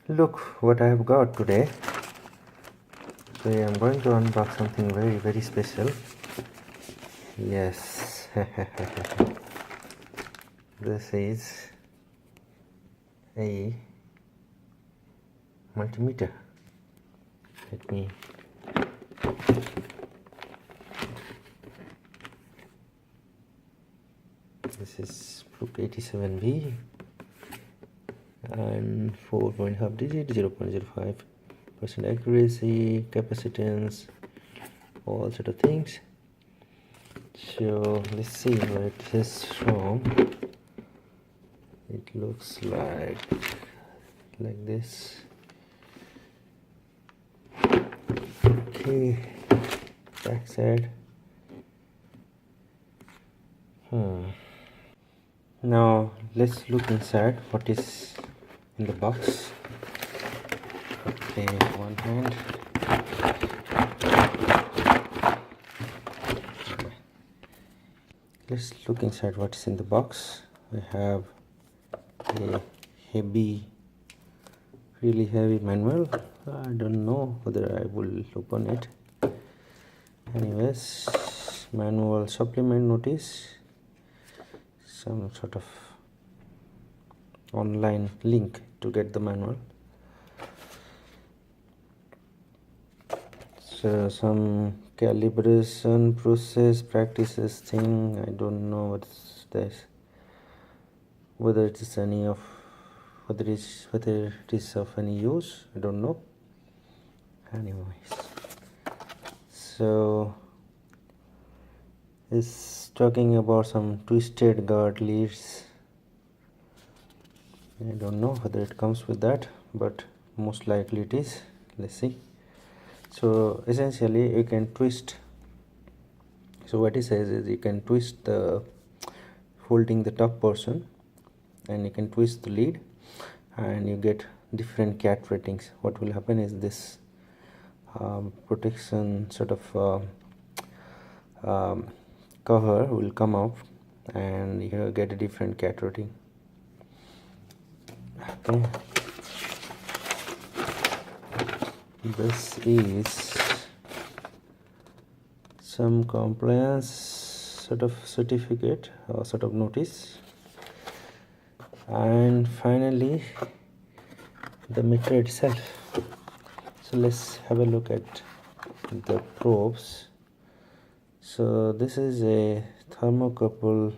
Look what I have got today. So I'm going to unbox something very special. Yes. This is a multimeter. Let me this is FLUKE 87v and 4.5 digit, 0.05% accuracy, capacitance, all sort of things. So let's see where it is from. It looks like this. Okay, back side. Now let's look inside what is in the box. Okay, one hand. Let's look inside what is in the box. We have a really heavy manual. I don't know whether I will open it. Anyways, manual supplement notice, some sort of online link to get the manual. So some calibration process practices thing. I don't know what's this, whether it is of any use. I don't know. Anyways, so it's talking about some twisted guard leads. I don't know whether it comes with that, but most likely it is. Let's see. So essentially you can twist. So what it says is you can twist the holding the top portion, and you can twist the lead, and you get different cat ratings. What will happen is this protection sort of cover will come up, and you get a different cat rating. Okay, this is some compliance sort of certificate or sort of notice, and finally the meter itself. So let's have a look at the probes. So this is a thermocouple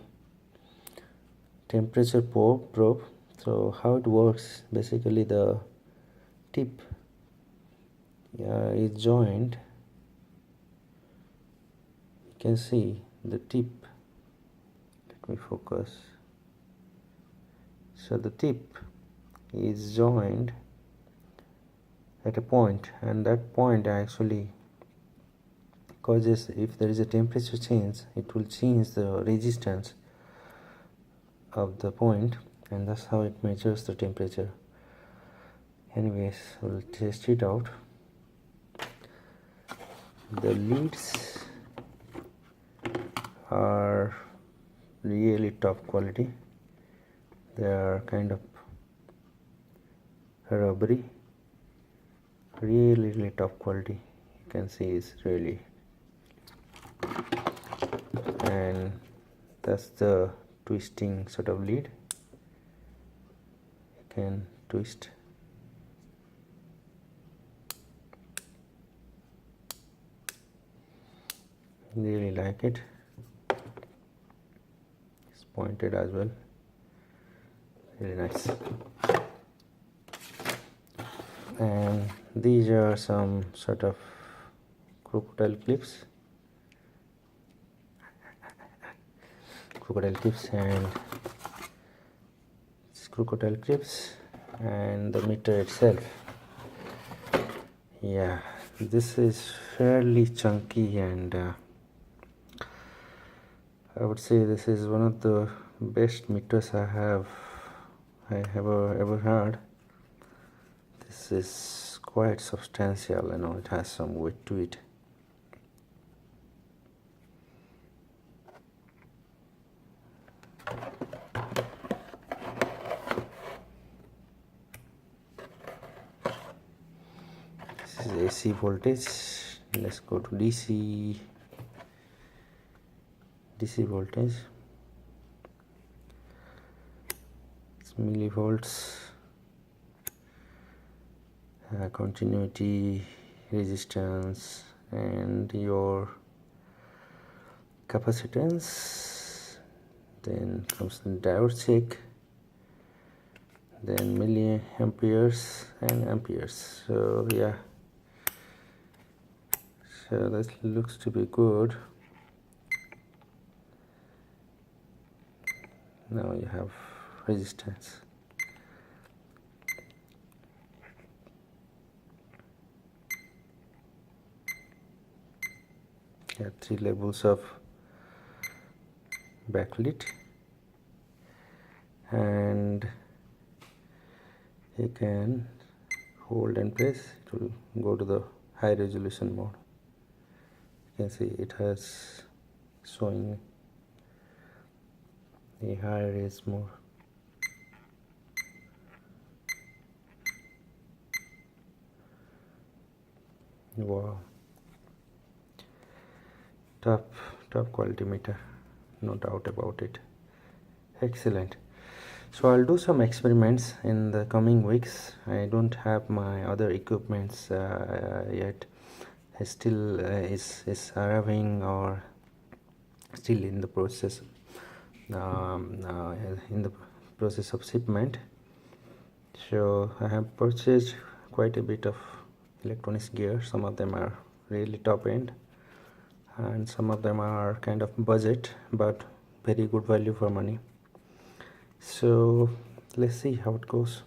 temperature probe. So how it works, basically the tip is joined. You can see the tip. Let me focus. So the tip is joined at a point, and that point actually causes, if there is a temperature change, it will change the resistance of the point, and that's how it measures the temperature. Anyways, we'll test it out. The leads are really top quality. They are kind of rubbery, really top quality. You can see it's really, and that's the twisting sort of lead. You can twist. Really like it. It's pointed as well. Really nice. And these are some sort of crocodile clips. And the meter itself. Yeah, this is fairly chunky, and I would say this is one of the best meters I have ever had. This is quite substantial, it has some weight to it. This is AC voltage. Let's go to DC voltage. It's millivolts. Continuity, resistance, and your capacitance. Then comes the diode check, then milliamperes and amperes. So yeah, so that looks to be good. Now you have resistance. There are 3 levels of backlit, and you can hold and press, it will go to the high resolution mode. You can see it has showing a higher res more. Wow, top quality meter, no doubt about it. Excellent. So I'll do some experiments in the coming weeks. I don't have my other equipments yet. I still is arriving or still in the process of shipment. So I have purchased quite a bit of electronics gear. Some of them are really top end, and some of them are kind of budget but very good value for money. So let's see how it goes.